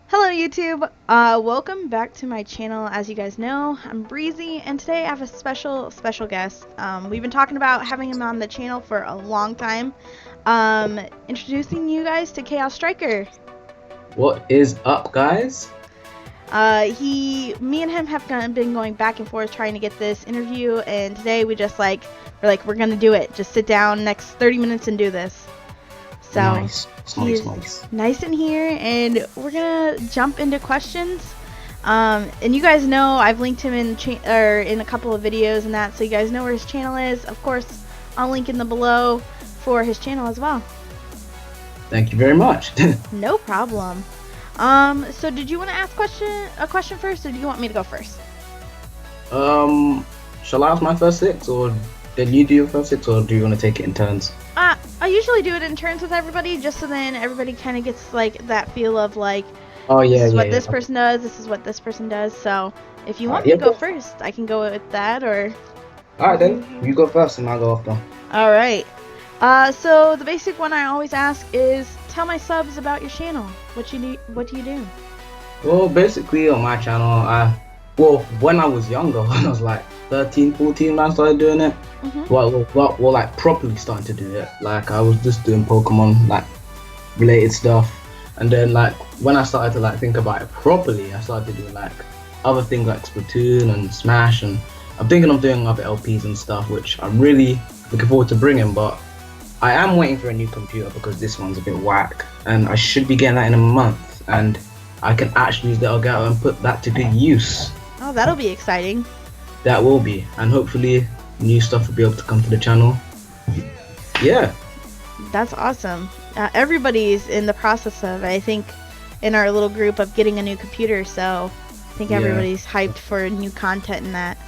Hello YouTube, welcome back to my channel. As you guys know, I'm Breezy, and today I have a special guest. We've been talking about having him on the channel for a long time. Introducing you guys to ChoasStriker. What is up, guys? Me and him have been going back and forth trying to get this interview, and today we're gonna do it. Just sit down next 30 minutes and do this. So Nice. he's nice in here, and we're gonna jump into questions. And you guys know I've linked him in a couple of videos and that, so you guys know where his channel is. Of course, I'll link in the below for his channel as well. Thank you very much. No problem. So did you want to ask a question first, or do you want me to go first? Shall I ask my first six, or did you do your first six, or do you want to take it in turns? I usually do it in turns with everybody, just so then everybody kind of gets like that feel of like, Oh yeah, this is yeah, what yeah. this person does, this is what this person does. So if you want Alright, me to go yeah. first, I can go with that, or... Alright then, you go first and I'll go after. Alright. So the basic one I always ask is, tell my subs about your channel. What do you do? Well, basically on my channel, when I was younger, when I was like 13, 14 when I started doing it. Well, like properly starting to do it. Like I was just doing Pokemon like related stuff, and then like when I started to like think about it properly, I started doing like other things like Splatoon and Smash, and I'm thinking of doing other LPs and stuff, which I'm really looking forward to bringing. But I am waiting for a new computer because this one's a bit whack, and I should be getting that in a month, and I can actually use the Elgato and put that to good use. Oh, that'll be exciting. That will be, and hopefully new stuff will be able to come to the channel. Yeah. That's awesome. Everybody's in the process of, I think, in our little group of getting a new computer, so I think Yeah. everybody's hyped for new content in that.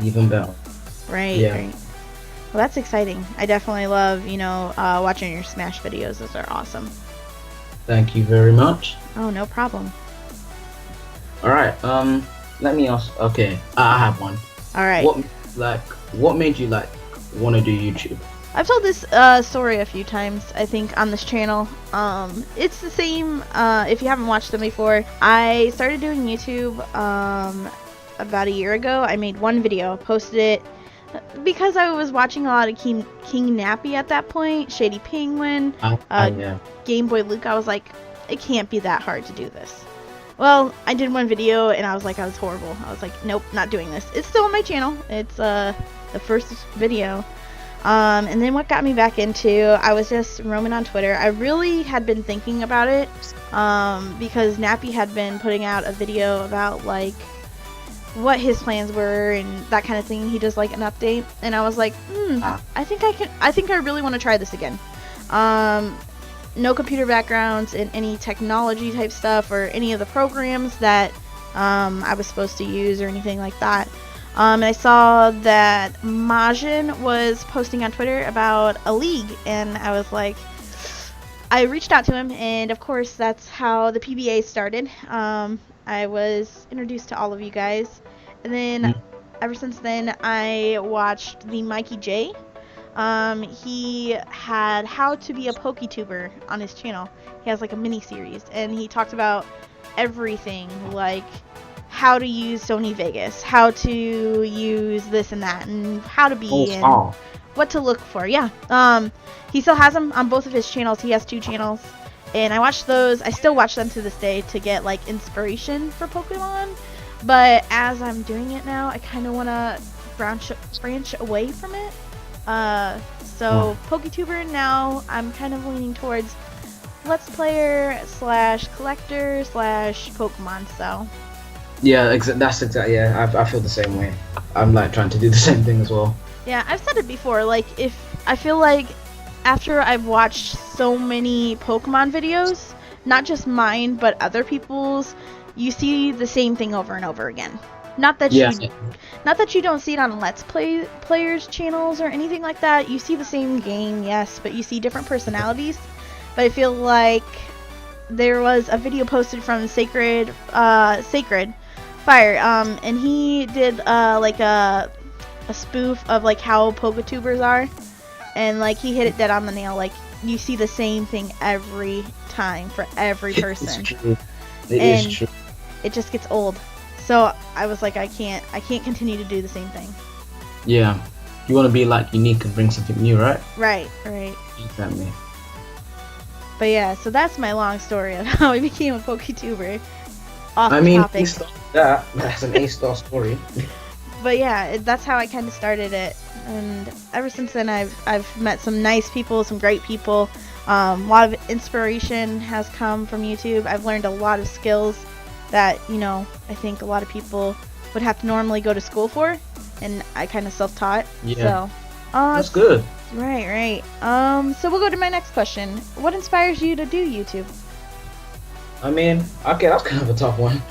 Even better. Right, Yeah. right. Well, that's exciting. I definitely love, watching your Smash videos. Those are awesome. Thank you very much. Oh, no problem. Alright, let me ask. Okay, I have one. Alright. What made you like want to do YouTube? I've told this story a few times, I think, on this channel. It's the same, if you haven't watched them before. I started doing YouTube about a year ago. I made one video, posted it, because I was watching a lot of King Nappy at that point, Shady Penguin, Yeah. Game Boy Luke. I was like, it can't be that hard to do this. Well, I did one video and I was horrible. I was like, nope, not doing this. It's still on my channel. It's the first video. And then what got me back into, I was just roaming on Twitter. I really had been thinking about it, because Nappy had been putting out a video about like what his plans were and that kind of thing. He does like an update, and I was like, I think I really want to try this again. No computer backgrounds in any technology type stuff or any of the programs that I was supposed to use or anything like that. And I saw that Majin was posting on Twitter about a league, and I was like, I reached out to him, and of course that's how the PBA started. I was introduced to all of you guys, and then ever since then I watched the Mikey J. He had how to be a PokeTuber on his channel. He has like a mini series, and he talked about everything, like how to use Sony Vegas, how to use this and that, and how to be and what to look for. Yeah. He still has them on both of his channels. He has 2 channels, and I watch those. I still watch them to this day to get like inspiration for Pokemon. But as I'm doing it now, I kind of want to branch away from it. So PokeTuber now, I'm kind of leaning towards Let's Player / collector / Pokemon. So Yeah, that's exactly. Yeah, I feel the same way. I'm like trying to do the same thing as well. yeah, I've said it before. Like, if I feel like after I've watched so many Pokemon videos, not just mine but other people's, you see the same thing over and over again. Not that you don't see it on Let's Players channels or anything like that. You see the same game, yes, but you see different personalities. But I feel like there was a video posted from Sacred Fire, and he did like a spoof of like how PokeTubers are, and like he hit it dead on the nail. Like, you see the same thing every time for every person. It is true. It just gets old. So I was like, I can't continue to do the same thing. Yeah. You want to be like unique and bring something new, right? Right. Exactly. But yeah, so that's my long story of how I became a PokeTuber. Topic. That's an A-star story. But yeah, that's how I kind of started it, and ever since then I've met some nice people, some great people. A lot of inspiration has come from YouTube. I've learned a lot of skills that, I think a lot of people would have to normally go to school for, and I kind of self-taught. Yeah. So, that's good. Right. So we'll go to my next question. What inspires you to do YouTube? Okay, that's kind of a tough one.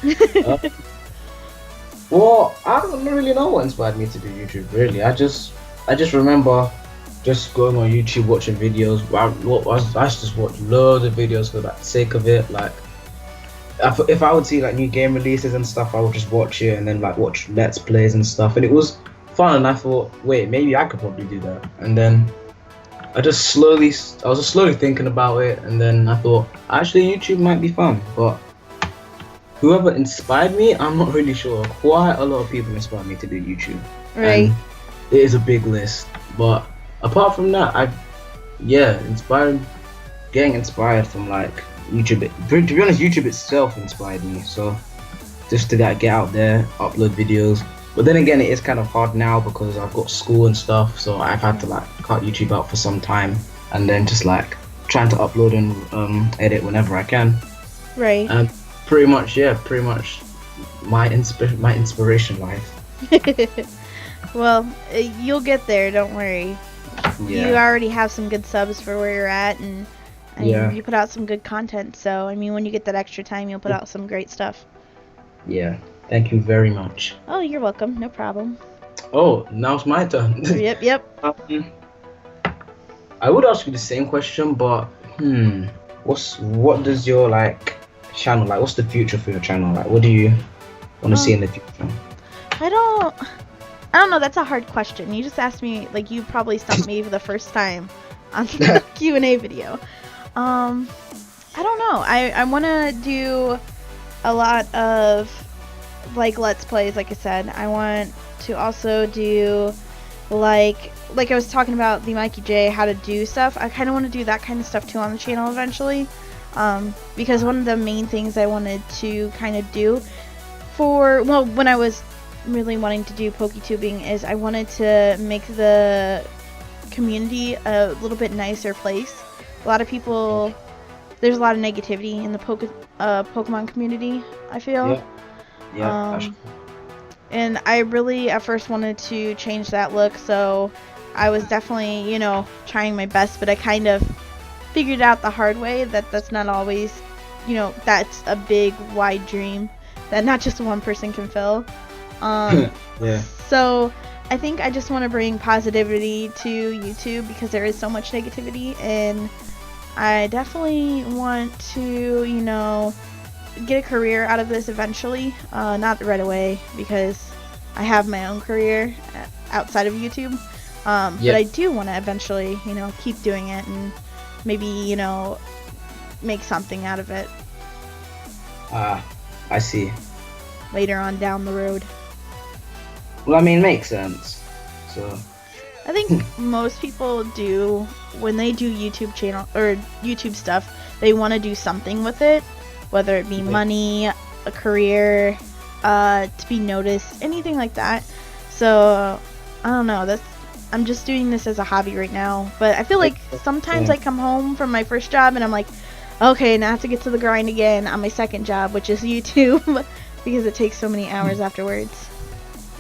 Well, I don't really know what inspired me to do YouTube. Really, I just remember just going on YouTube, watching videos. I just watch loads of videos for the sake of it. Like, if I would see like new game releases and stuff, I would just watch it and then like watch Let's Plays and stuff, and it was fun. And I thought, wait, maybe I could probably do that. And then I was just slowly thinking about it, and then I thought, actually, YouTube might be fun. But whoever inspired me, I'm not really sure. Quite a lot of people inspired me to do YouTube. Right. And it is a big list. But apart from that, getting inspired from like YouTube. To be honest, YouTube itself inspired me. So just to get out there, upload videos. But then again, it is kind of hard now because I've got school and stuff. So I've had to like cut YouTube out for some time, and then just like trying to upload and edit whenever I can. Right. And pretty much my inspiration life. Well, you'll get there, don't worry. Yeah. You already have some good subs for where you're at, and you put out some good content. So when you get that extra time, you'll put out some great stuff. Yeah, thank you very much. Oh, you're welcome. No problem. Oh, now it's my turn. Yep. I would ask you the same question, but what does your like channel like? What's the future for your channel? Like, what do you want to see in the future? I don't know. That's a hard question. You just asked me, like, you probably stumped me for the first time on the Q&A video. I don't know. I want to do a lot of like Let's Plays, like I said. I want to also do like I was talking about the Mikey J, how to do stuff. I kind of want to do that kind of stuff too on the channel eventually, because one of the main things I wanted to kind of do when I was really wanting to do PokeTubing is I wanted to make the community a little bit nicer place. A lot of people, there's a lot of negativity in the Pokemon community, I feel. Yeah. And I really at first wanted to change that look, so I was definitely, trying my best, but I kind of figured out the hard way that that's not always, that's a big, wide dream that not just one person can fill. Yeah. So I think I just want to bring positivity to YouTube because there is so much negativity, and I definitely want to, get a career out of this eventually. Not right away because I have my own career outside of YouTube. But I do want to eventually, keep doing it and maybe, make something out of it. I see. Later on down the road. Well, makes sense. So I think most people do when they do YouTube channel or YouTube stuff, they want to do something with it, whether it be money, a career, to be noticed, anything like that. So I don't know. I'm just doing this as a hobby right now. But I feel like sometimes I come home from my first job and I'm like, okay, now I have to get to the grind again on my second job, which is YouTube, because it takes so many hours afterwards.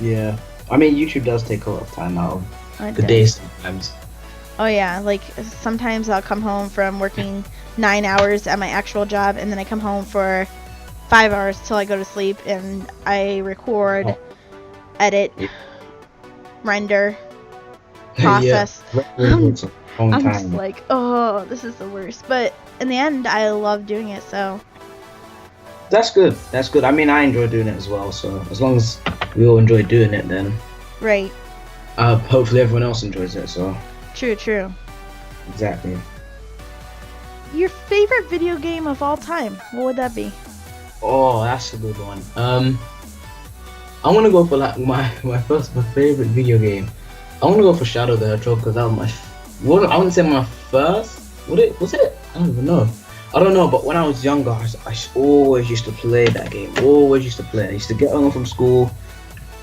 Yeah. YouTube does take a lot of time out of the day sometimes. Oh yeah, like sometimes I'll come home from working 9 hours at my actual job, and then I come home for 5 hours till I go to sleep, and I record, edit, render, process. I'm just like, oh, this is the worst. But in the end, I love doing it, so. That's good. I enjoy doing it as well, so as long as we all enjoy doing it, then. Right. Hopefully everyone else enjoys it, so. True. Exactly. Your favorite video game of all time, what would that be? Oh, that's a good one. I want to go for like my favorite video game. I want to go for Shadow the Hedgehog because that was I wouldn't say my first. Was it? I don't even know. I don't know, but when I was younger, I always used to play that game. Always used to play it. I used to get home from school,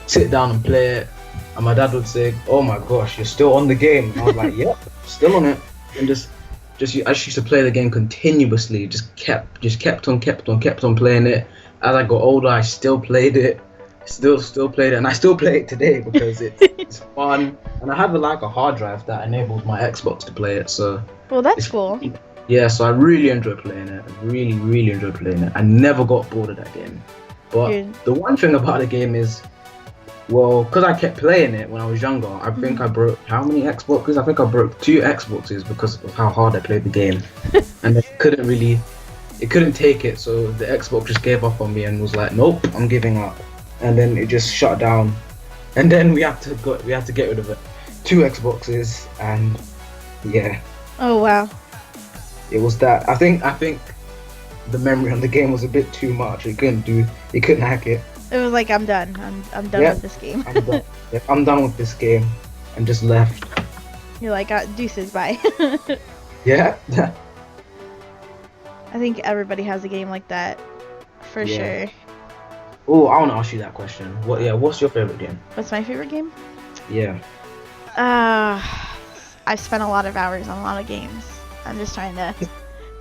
sit down and play it, and my dad would say, "Oh my gosh, you're still on the game." And I was like, "Yep, still on it," and I just used to play the game continuously. Just kept on playing it. As I got older, I still played it. Still played it, and I still play it today because it's fun. And I have like a hard drive that enables my Xbox to play it. So well, that's cool. Yeah, so I really enjoy playing it. I really enjoy playing it. I never got bored of that game. But the one thing about the game is, well, because I kept playing it when I was younger, I think I broke how many Xboxes? I think I broke 2 Xboxes because of how hard I played the game, and it couldn't take it. So the Xbox just gave up on me and was like, "Nope, I'm giving up." And then it just shut down, and then we had to get rid of it. 2 Xboxes, and yeah. Oh wow. It was that. I think the memory on the game was a bit too much. It couldn't hack it. It was like, I'm done. I'm done with this game. I'm done. Yep, I'm done with this game, and just left. You're like, deuces, bye. Yeah. I think everybody has a game like that, for sure. Oh, I want to ask you that question. What's your favorite game? What's my favorite game? Yeah. I've spent a lot of hours on a lot of games. I'm just trying to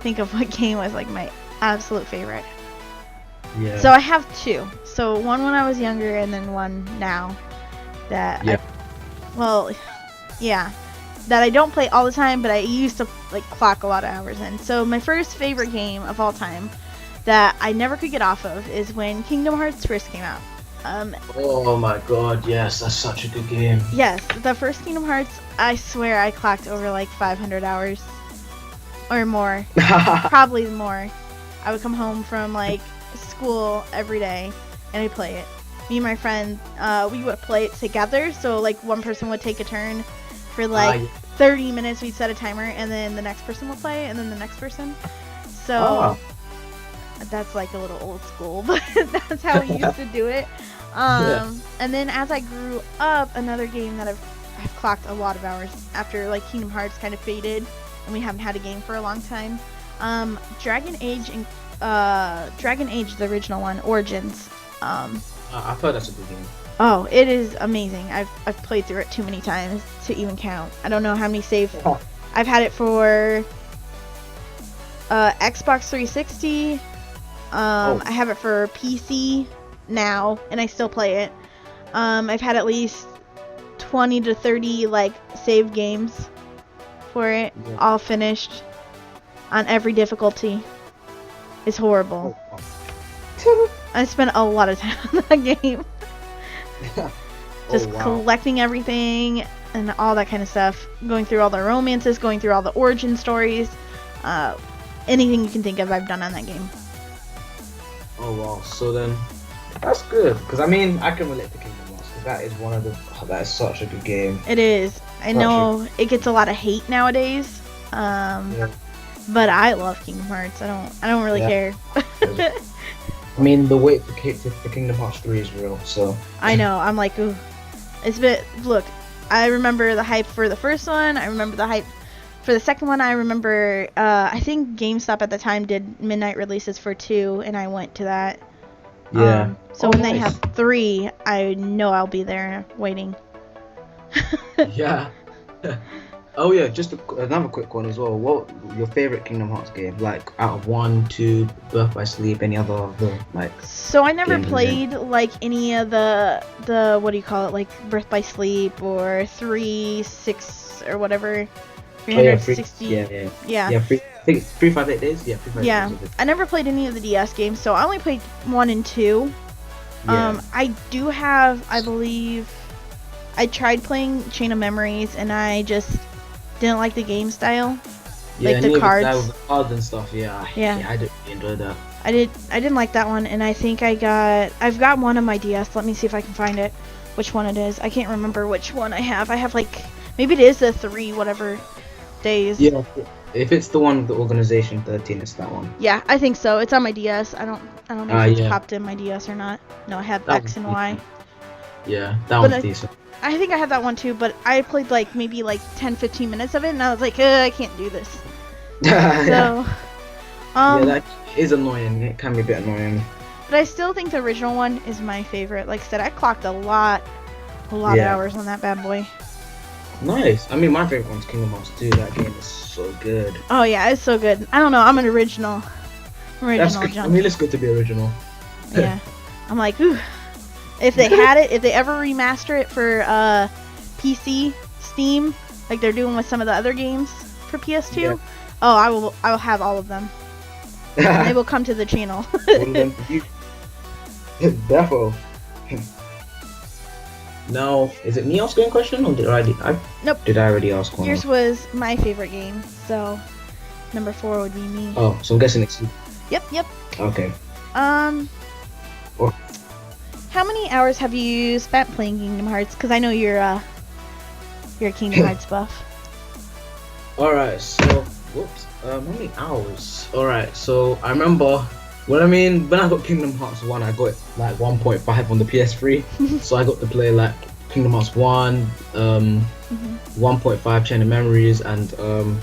think of what game was like my absolute favorite. Yeah. So I have 2. So one when I was younger, and then one now that that I don't play all the time, but I used to like clock a lot of hours in. So my first favorite game of all time that I never could get off of is when Kingdom Hearts first came out. Oh my god, yes, that's such a good game. Yes, the first Kingdom Hearts, I swear I clocked over like 500 hours or more. Probably more. I would come home from like school every day and I'd play it. Me and my friend, we would play it together, so like one person would take a turn for like 30 minutes. We'd set a timer, and then the next person would play, and then the next person. So that's like a little old school, but that's how we used to do it. And then as I grew up, another game that I've clocked a lot of hours after like Kingdom Hearts kind of faded and we haven't had a game for a long time. Dragon Age, the original one, Origins. I've heard that's a good game. Oh, it is amazing. I've played through it too many times to even count. I don't know how many saves. I've had it for Xbox 360. I have it for PC now, and I still play it. I've had at least 20 to 30 like saved games for it, all finished on every difficulty. It's horrible. I spent a lot of time on that game. Just collecting everything and all that kind of stuff. Going through all the romances, going through all the origin stories. Anything you can think of, I've done on that game. Oh wow, so then that's good, because I mean I can relate to Kingdom Hearts, because that is such a good game. It is. I know it gets a lot of hate nowadays, but I love Kingdom Hearts. I don't really care. I mean, the wait for Kingdom Hearts 3 is real, so I know. I'm like, ooh, it's a bit. Look, I remember the hype for the first one. I remember the hype for the second one. I remember, I think GameStop at the time did midnight releases for 2, and I went to that. Yeah. So when they have 3, I know I'll be there waiting. Yeah. Oh yeah, just another quick one as well. What your favorite Kingdom Hearts game? Like out of 1, 2, Birth by Sleep, any other like? So I never played like any of the what do you call it, like Birth by Sleep or 3, 6 or whatever. 360. Yeah. 358 days. Yeah. 358 days. I never played any of the DS games, so I only played 1 and 2. Yeah. I do have, I believe, I tried playing Chain of Memories, and I just didn't like the game style, like the cards. With the cards and stuff. Yeah. I didn't enjoy that. I didn't like that one, and I think I've got one on my DS. Let me see if I can find it, which one it is. I can't remember which one I have. I have like, maybe it is the 3 whatever days. Yeah, if it's the one with the Organization 13, it's that one. Yeah, I think so. It's on my DS. I I don't know if it's Yeah. popped in my DS or not. No, I had That X and was Y. decent. Yeah, that was decent. I think I had that one too, but I played like maybe like 10-15 minutes of it, and I was like, I can't do this. So, yeah, that is annoying. It can be a bit annoying. But I still think the original one is my favorite. Like I said, I clocked a lot of hours on that bad boy. Nice. I mean, my favorite one's Kingdom Hearts 2. That game is so good. Oh yeah, it's so good. I don't know. I'm an original That's good. junkie. I mean, it's good to be original. Yeah. I'm like, ooh. If they had it, if they ever remaster it for PC, Steam, like they're doing with some of the other games for PS2, I will have all of them. And they will come to the channel. Defo. Now, is it me asking a question, or Nope. Did I already ask one? Yours was my favorite game, so number 4 would be me. Oh, so I'm guessing it's you. Yep. Okay. How many hours have you spent playing Kingdom Hearts? Because I know you're a Kingdom Hearts buff. Alright, so how many hours? Alright, so I remember when I got Kingdom Hearts 1, I got it like 1.5 on the PS3. So I got to play like Kingdom Hearts 1, 1.5 Chain of Memories, and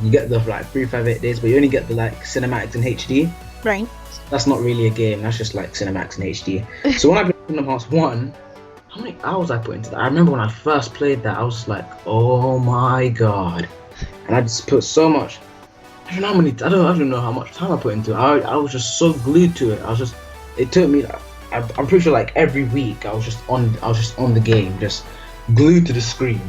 you get the like 358 days, but you only get the like cinematics in HD. Right. That's not really a game, that's just like cinematics in HD. So when I played Kingdom Hearts 1, how many hours I put into that? I remember when I first played that, I was like, oh my god. And I just put so much, I don't know how much time I put into it. I was just so glued to it. It took me, I'm pretty sure like every week I was just on the game, just glued to the screen.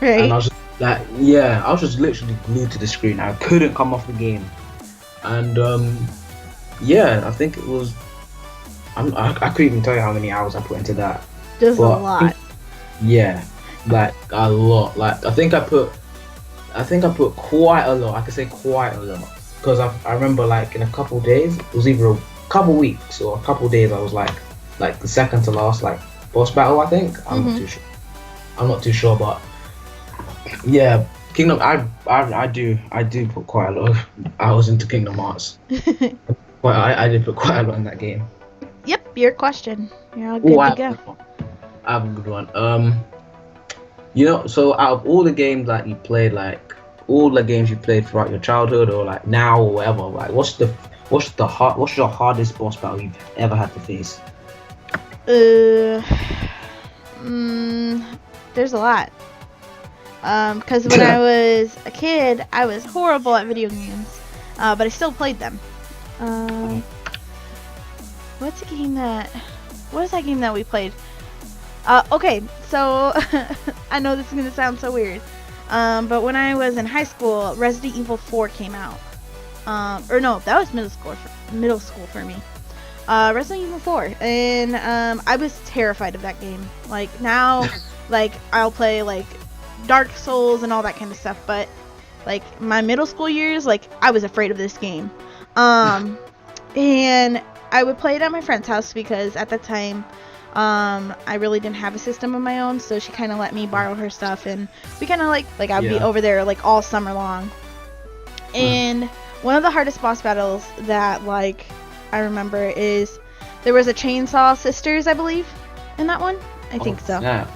Right. And I was just like, I was just literally glued to the screen. I couldn't come off the game. And I think it was, I couldn't even tell you how many hours I put into that. Just a lot. Yeah, like a lot. Like I think I put quite a lot. I could say quite a lot, because I remember like in a couple days, it was either a couple weeks or a couple days, I was like the second to last like boss battle, I think. I'm not too sure, but yeah, Kingdom. I do put quite a lot of hours into Kingdom Hearts. But I did put quite a lot in that game. Yep, your question. You're all good to go. I have a good one. So out of all the games that you played, like all the games you played throughout your childhood or like now or whatever, like what's your hardest boss battle you've ever had to face? There's a lot. Because when I was a kid, I was horrible at video games, but I still played them. What is that game that we played? Okay, so I know this is gonna sound so weird, but when I was in high school, Resident Evil 4 came out. Or no, that was middle school for me. Resident Evil 4, and I was terrified of that game. Like now, like I'll play like Dark Souls and all that kind of stuff, but like my middle school years, like I was afraid of this game. And I would play it at my friend's house because at that time, I really didn't have a system of my own, so she kind of let me borrow her stuff, and we kind of like I would be over there like all summer long. And one of the hardest boss battles that like I remember is there was a Chainsaw Sisters, I believe, in that one. I think so. Yeah.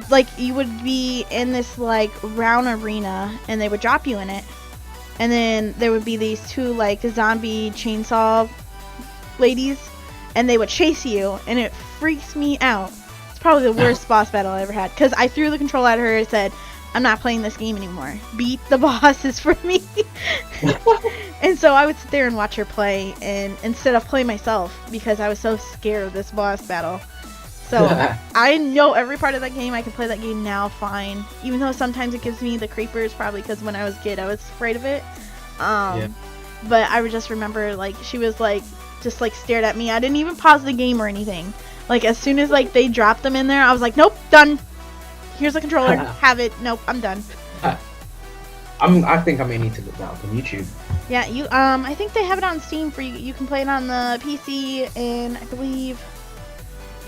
Like you would be in this like round arena, and they would drop you in it, and then there would be these two like zombie chainsaw ladies, and they would chase you, and it freaks me out. It's probably the worst boss battle I ever had, because I threw the controller at her and said, I'm not playing this game anymore. Beat the bosses for me. And so I would sit there and watch her play, and instead of play myself, because I was so scared of this boss battle. So I know every part of that game. I can play that game now fine, even though sometimes it gives me the creepers, probably because when I was a kid I was afraid of it. But I would just remember like she was like just like stared at me. I didn't even pause the game or anything. Like as soon as like they dropped them in there, I was like, nope, done. Here's the controller. Have it. Nope, I'm done. I think I may need to look that up on YouTube. Yeah, you I think they have it on Steam for you. You can play it on the PC, and I believe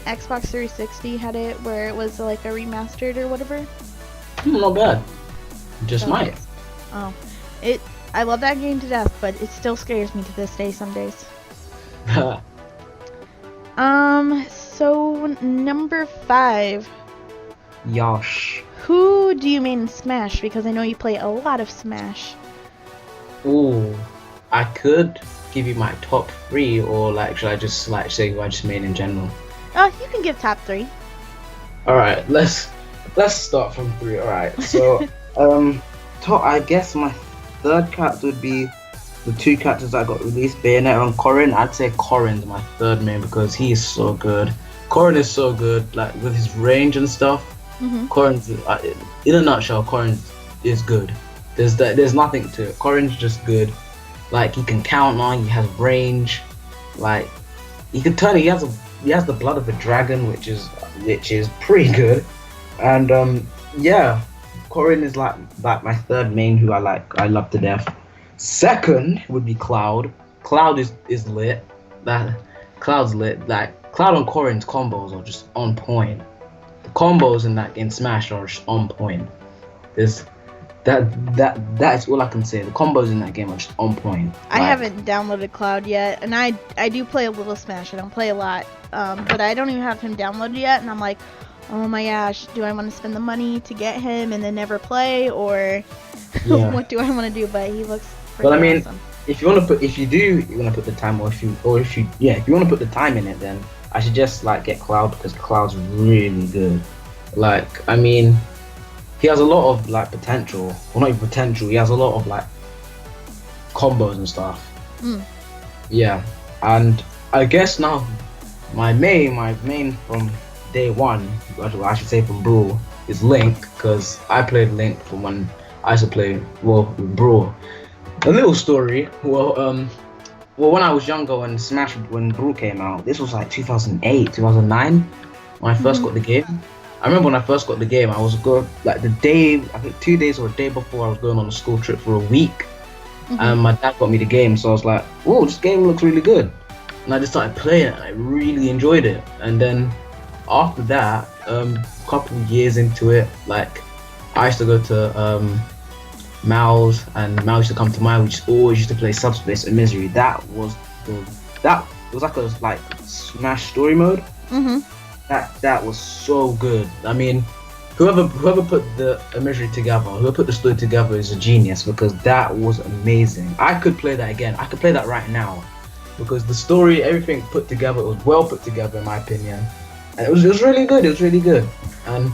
Xbox 360 had it where it was like a remastered or whatever. Not bad. Just might. Oh, I love that game to death, but it still scares me to this day some days. So number 5. Yosh. Who do you main in Smash? Because I know you play a lot of Smash. Ooh, I could give you my top 3, or like, should I just like say who I just main in general? Oh, you can give top 3. All right, let's start from 3. All right, so top. I guess my third character would be the 2 characters that got released, Bayonetta and Corrin. I'd say Corrin's my third main because he is so good. Corrin is so good, like with his range and stuff. Corrin's, in a nutshell, Corrin is good. There's nothing to it. Corrin's just good. Like, he can counter, he has range. Like, he can turn. He has the blood of a dragon, which is pretty good. And yeah, Corrin is like my third main, who I love to death. Second would be Cloud. Cloud is lit. Cloud's lit. Like, Cloud and Corrin's combos are just on point. The combos in that game Smash are just on point. That is all I can say. The combos in that game are just on point. I haven't downloaded Cloud yet, and I do play a little Smash. I don't play a lot, but I don't even have him downloaded yet, and I'm like, oh my gosh, do I want to spend the money to get him and then never play, or what do I want to do? But he looks pretty awesome. If you want to put the time, if you want to put the time in it, then I should just like get Cloud, because Cloud's really good. Like, I mean, he has a lot of like potential. Well, not even potential. He has a lot of like combos and stuff. Yeah, and I guess now my main from day one, I should say from Brawl, is Link, because I played Link from when I used to play Brawl. A little story. Well, when I was younger, when Brawl came out, this was like 2008, 2009, when I first got the game. I remember when I first got the game, I was going, like, the day, I think 2 days or a day before, I was going on a school trip for a week. And my dad got me the game, so I was like, whoa, this game looks really good. And I just started playing it, and I really enjoyed it. And then after that, a couple years into it, like, I used to go to Mal's, and Mal used to come to mine. We just always used to play Subspace and Misery. That was like a Smash story mode. That was so good. I mean, whoever put the Misery together, whoever put the story together is a genius, because that was amazing. I could play that again. I could play that right now, because the story, everything put together, it was well put together in my opinion, and it was really good. It was really good. And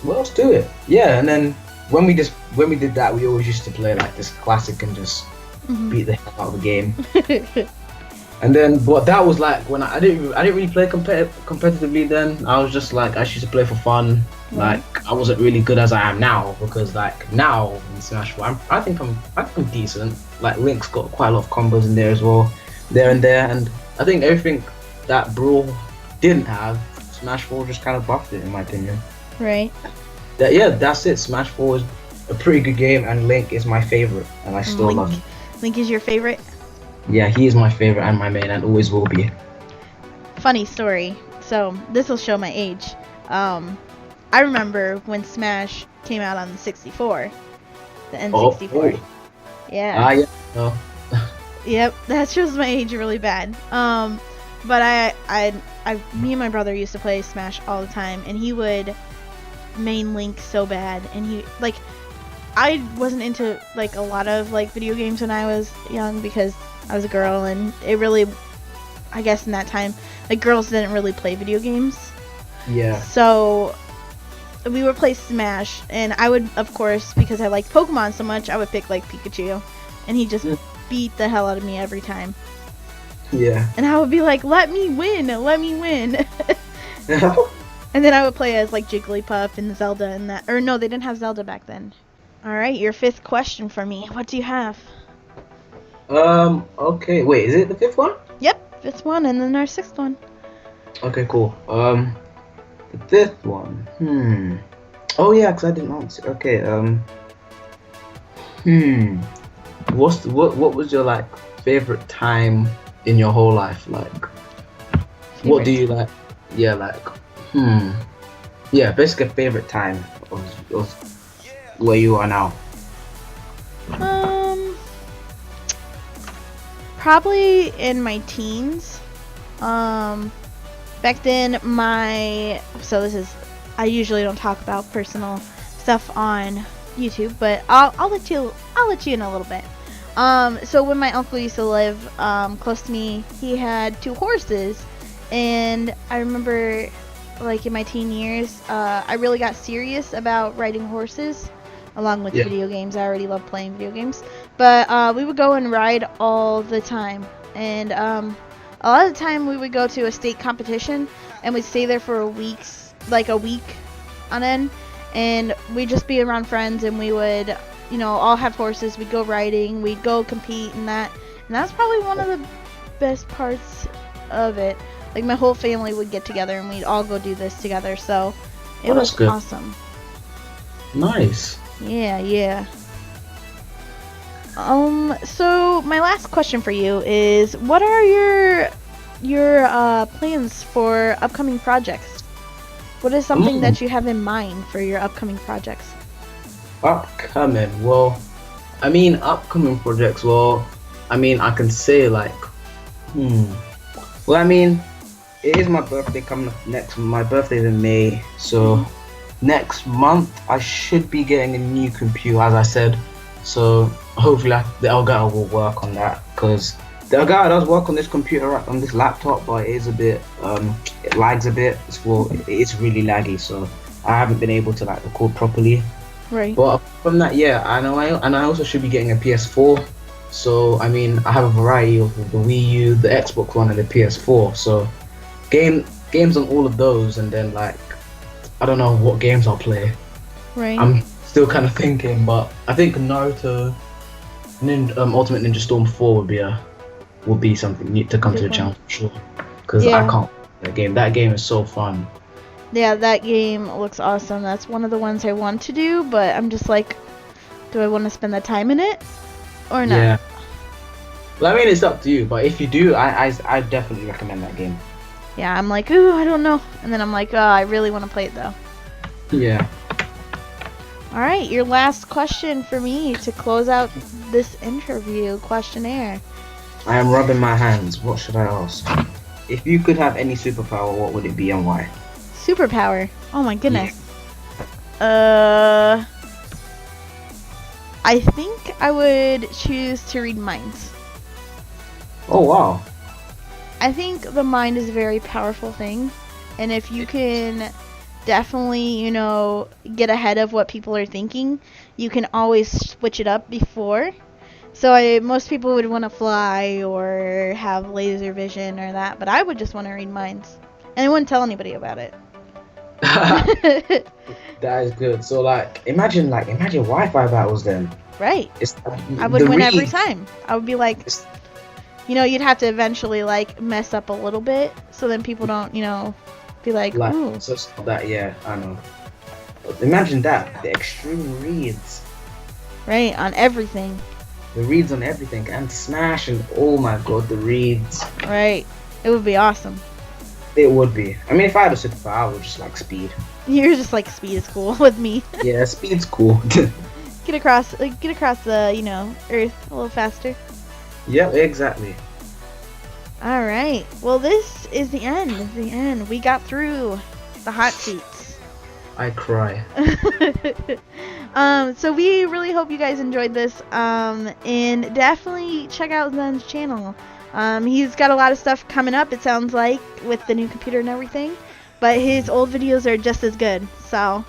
what else to it? Yeah, and then when we did that, we always used to play like this classic and just beat the hell out of the game. And then, but that was like when I didn't really play competitively then. I was just like, I used to play for fun. Like, I wasn't really good as I am now, because like now in Smash 4, I think I'm decent. Like, Link's got quite a lot of combos in there as well, and I think everything that Brawl didn't have, Smash 4 just kind of buffed it, in my opinion. Right. That's it. Smash 4 is a pretty good game, and Link is my favorite, and I still love him. Link is your favorite? Yeah, he is my favorite and my main, and always will be. Funny story. So this will show my age. I remember when Smash came out on the 64, the N64. Yeah. Yeah. Oh. Yep, that shows my age really bad. But me and my brother used to play Smash all the time, and he would main Link so bad, and he, like, I wasn't into like a lot of like video games when I was young, because I was a girl, and it really, I guess in that time, like, girls didn't really play video games. Yeah. So we would play Smash, and I would, of course, because I liked Pokemon so much, I would pick like Pikachu, and he just beat the hell out of me every time. Yeah. And I would be like, let me win. And then I would play as like Jigglypuff and Zelda and that. Or no, they didn't have Zelda back then. Alright, your 5th question for me. What do you have? Okay. Wait, is it the 5th one? Yep, 5th one, and then our 6th one. Okay, cool. The 5th one. Oh yeah, because I didn't answer. Okay, what was your like favorite time in your whole life? Like, what do you like? Yeah, like, yeah, basically a favorite time of where you are now. Probably in my teens. Back then, I usually don't talk about personal stuff on YouTube, but I'll let you in a little bit. So when my uncle used to live close to me, he had 2 horses, and I remember, like, in my teen years, I really got serious about riding horses, along with video games. I already love playing video games, but we would go and ride all the time, and a lot of the time we would go to a state competition, and we'd stay there for a week on end, and we'd just be around friends, and we would, all have horses. We'd go riding, we'd go compete, and that's probably one of the best parts of it. Like, my whole family would get together, and we'd all go do this together, so it was awesome. Nice. Yeah. So my last question for you is, what are your plans for upcoming projects? What is something that you have in mind for your upcoming projects? Upcoming projects, I can say, like, it is my birthday coming up next. My birthday's in May, so next month I should be getting a new computer, as I said. So hopefully the Elgato will work on that, because the Elgato does work on this computer, on this laptop, but it is a bit, it lags a bit. It's really laggy, so I haven't been able to, like, record properly. Right. But from that, I also should be getting a PS4. So I have a variety of the Wii U, the Xbox One, and the PS4. So games on all of those, and then, like, I don't know what games I'll play. Right. I'm still kind of thinking, but I think Naruto, Ultimate Ninja Storm 4 would be something neat to come to the channel for sure. Because I can't play that game. That game is so fun. Yeah, that game looks awesome. That's one of the ones I want to do, but I'm just like, do I want to spend the time in it or not? Yeah. Well, it's up to you, but if you do, I definitely recommend that game. Yeah, I'm like, ooh, I don't know. And then I'm like, oh, I really want to play it though. Yeah. Alright, your last question for me to close out this interview questionnaire. I am rubbing my hands. What should I ask? If you could have any superpower, what would it be and why? Superpower? Oh my goodness. Yeah. I think I would choose to read minds. Oh, wow. I think the mind is a very powerful thing, and if you can definitely, get ahead of what people are thinking, you can always switch it up before. So most people would want to fly or have laser vision or that, but I would just want to read minds, and I wouldn't tell anybody about it. That is good. So, like, imagine Wi-Fi battles then. Right. I would win every time. I would be like, you'd have to eventually, like, mess up a little bit, so then people don't, be like, ooh. So that, yeah, I know. Imagine that, the extreme reads. Right, on everything. The reads on everything, and Smash, and oh my god, the reads. Right, it would be awesome. It would be. If I had a superpower, I would just like speed. You're just like, speed is cool with me. Yeah, speed's cool. Get across the, Earth a little faster. Yep, exactly. Alright, well, this is the end. We got through the hot seats. I cry. So we really hope you guys enjoyed this, and definitely check out Zen's channel. He's got a lot of stuff coming up, it sounds like, with the new computer and everything, but his old videos are just as good, so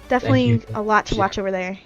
definitely a lot to watch over there.